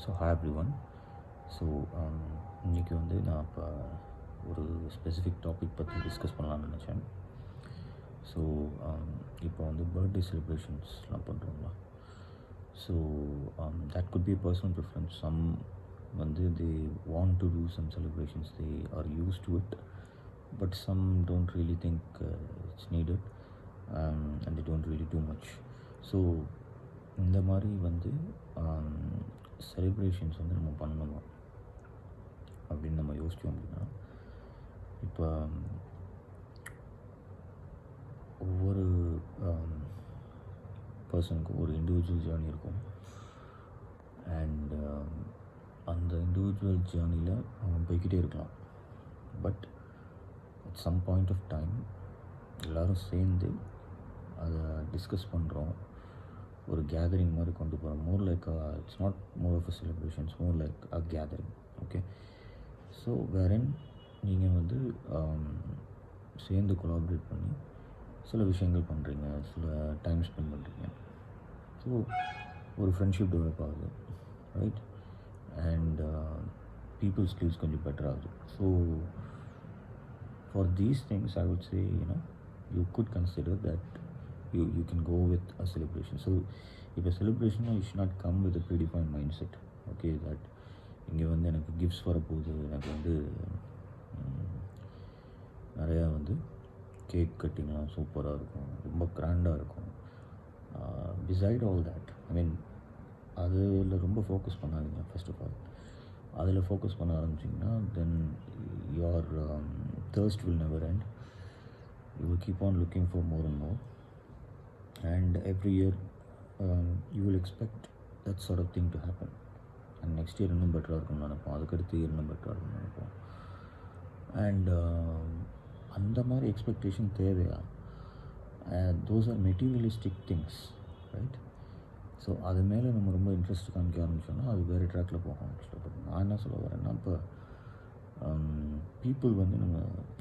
So hi every one. So இன்றைக்கி வந்து நான் இப்போ ஒரு ஸ்பெசிஃபிக் டாபிக் பற்றி டிஸ்கஸ் பண்ணலான்னு நினச்சேன். ஸோ இப்போ வந்து பர்த்டே செலிப்ரேஷன்ஸ்லாம் பண்ணுறோங்களா. So that could be a personal preference. Some வந்து they want to do some celebrations, they are used to it, but some don't really think it's needed, and they don't really do much. So இந்த மாதிரி வந்து celebrations வந்து நம்ம பண்ணணுமா அப்படின்னு நம்ம யோசித்தோம் அப்படின்னா, இப்போ ஒவ்வொரு பர்சனுக்கும் ஒரு இண்டிவிஜுவல் ஜேர்னி இருக்கும். அண்ட் அந்த இண்டிவிஜுவல் ஜேர்னியில் அவன் போய்கிட்டே இருக்கலாம். But at some point of time எல்லோரும் சேர்ந்து அதை டிஸ்கஸ் பண்ணுறோம், ஒரு கேதரிங் மாதிரி கொண்டு போகிறோம். More like it's not more of a celebration, it's more like a gathering. Okay, so வேறென் நீங்கள் வந்து சேர்ந்து கொலாபரேட் பண்ணி சில விஷயங்கள் பண்ணுறீங்க, சில டைம் ஸ்பெண்ட் பண்ணுறீங்க. ஸோ ஒரு ஃப்ரெண்ட்ஷிப் டெவலப் ஆகுது, ரைட்? அண்ட் பீப்புள் ஸ்கில்ஸ் கொஞ்சம் பெட்டர் ஆகுது. So for these things I would say you could consider that you can go with a celebration. So if a celebration, you should not come with a predefined mindset. Okay, that இங்கே வந்து எனக்கு gifts வரப்போகுது, எனக்கு வந்து நிறையா வந்து cake கட்டிங்லாம் சூப்பராக இருக்கும், ரொம்ப கிராண்டாக இருக்கும். பிசைட் ஆல் தேட், ஐ மீன் அதில் ரொம்ப ஃபோக்கஸ் பண்ணாதீங்க. ஃபர்ஸ்ட் ஆஃப் ஆல் அதில் ஃபோக்கஸ் பண்ண ஆரம்பிச்சிங்கன்னா தென் your thirst will never end. You will keep on looking for more and more, and every year you will expect that sort of thing to happen. And next year இன்னும் பெட்டராக இருக்கும்னு நினைப்போம், அதுக்கடுத்து year இன்னும் பெட்டராக இருக்கும்னு நினைப்போம். அண்ட் அந்த மாதிரி எக்ஸ்பெக்டேஷன் தேவையா? Those are materialistic things, right? So அது மேலே நம்ம ரொம்ப இன்ட்ரெஸ்ட் காமிக்க ஆரம்பிச்சோன்னா அது வேறு ட்ராக்கில் போக ஆரம்பிச்சிட்டோம். பட் நான் என்ன சொல்ல வரேன்னா, இப்போ பீப்புள் வந்து நம்ம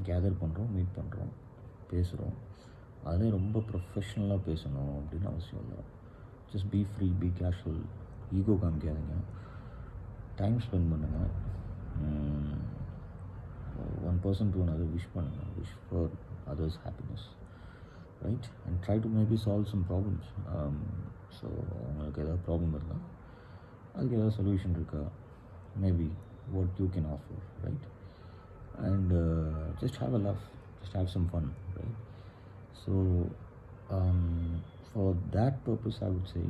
கேதர் பண்ணுறோம், மீட் பண்ணுறோம், பேசுகிறோம். அதிலே ரொம்ப ப்ரொஃபஷ்னலாக பேசணும் அப்படின்னு அவசியம் இல்லை. Just be free, be casual, ego காமிக்காதீங்க, டைம் ஸ்பெண்ட் பண்ணுங்கள். One person to another wish பண்ணுங்கள், wish for others happiness, right? And try to maybe solve some problems. So அவங்களுக்கு ஏதாவது ப்ராப்ளம் இருந்தால் அதுக்கு ஏதாவது சொல்யூஷன் இருக்கா, maybe what you can offer, right? And just have a laugh, just have some fun, right? So for that purpose I would say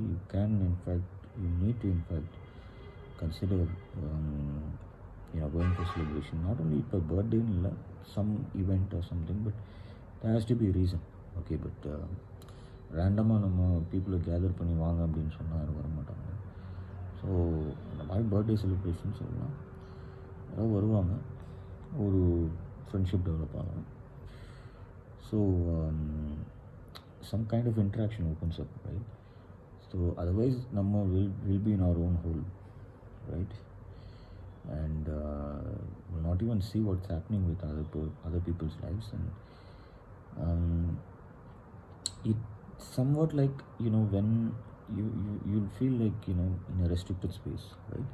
you need to in fact consider going for celebration. Not only for birthday, some event or something, but there has to be a reason. Okay, but ரேண்டமாக நம்ம பீப்புளை gather பண்ணி வாங்க அப்படின்னு சொன்னால் யாரும் வர மாட்டாங்க. ஸோ இந்த மாதிரி பர்த்டே செலிப்ரேஷன் சொல்லலாம், யாராவது வருவாங்க, ஒரு ஃப்ரெண்ட்ஷிப் டெவலப் ஆகும். So some kind of interaction opens up, right? So otherwise நம்ம will be in our own hole, right? And will not even see what's happening with other people's lives. And it somewhat like when you'll feel like in a restricted space, right?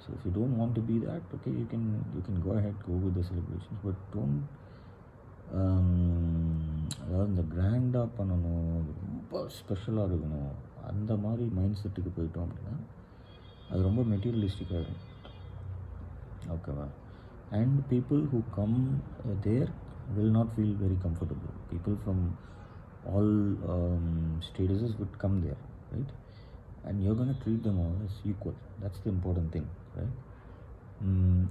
So if you don't want to be that, okay, you can go ahead, go with the celebrations, but don't அதாவது இந்த கிராண்டாக பண்ணணும், ரொம்ப ஸ்பெஷலாக இருக்கணும், அந்த மாதிரி mind செட்டுக்கு போயிட்டோம் அப்படின்னா அது ரொம்ப மெட்டீரியலிஸ்டிக்காக இருக்கும். ஓகேவா? And people who come there will not feel very comfortable. People from all statuses would come there, right? And you're going to treat them all as equal. That's the important thing, right?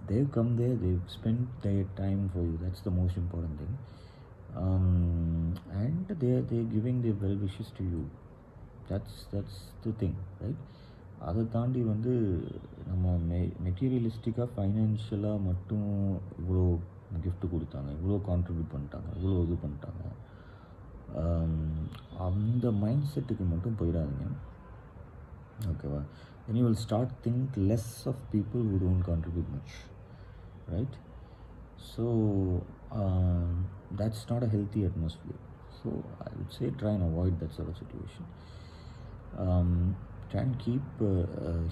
They've come there, they've spent their time for you, that's the most important thing. And they're giving their well wishes to you. That's the thing, right? அதை தாண்டி வந்து நம்ம மெட்டீரியலிஸ்டிக்காக ஃபைனான்ஷியலாக மட்டும் இவ்வளோ gift கொடுத்தாங்க, இவ்வளோ contribute பண்ணிட்டாங்க, இவ்வளோ இது பண்ணிட்டாங்க, அந்த மைண்ட் செட்டுக்கு மட்டும் போயிடாதீங்க. ஓகேவா? then you will start think less of people who don't contribute much, right? So that's not a healthy atmosphere. So I would say try and avoid that sort of situation. can keep a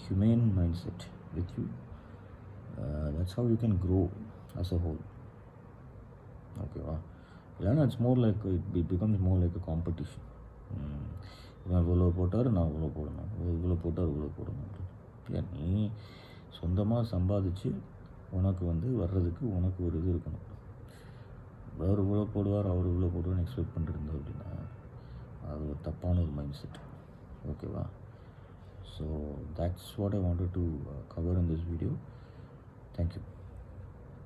humane mindset with you. That's how you can grow as a whole. ஓகேவா? இல்லைன்னா it's more like it becomes more like a competition. இவன் இவ்வளோ போட்டார், நான் இவ்வளோ போடணும், இவ்வளோ போட்டார், இவ்வளோ போடணும் அப்படின்னு. நீ சொந்தமாக சம்பாதிச்சு உனக்கு வர்றதுக்கு உனக்கு ஒரு இது இருக்கணும். அவர் இவ்வளோ போடுவார், அவர் இவ்வளோ போடுவார்னு எக்ஸ்பெக்ட் பண்ணிருந்தோம் அப்படின்னா அது ஒரு தப்பான ஒரு மைண்ட் செட். ஓகேவா? So that's what I wanted to cover in this video. Thank you.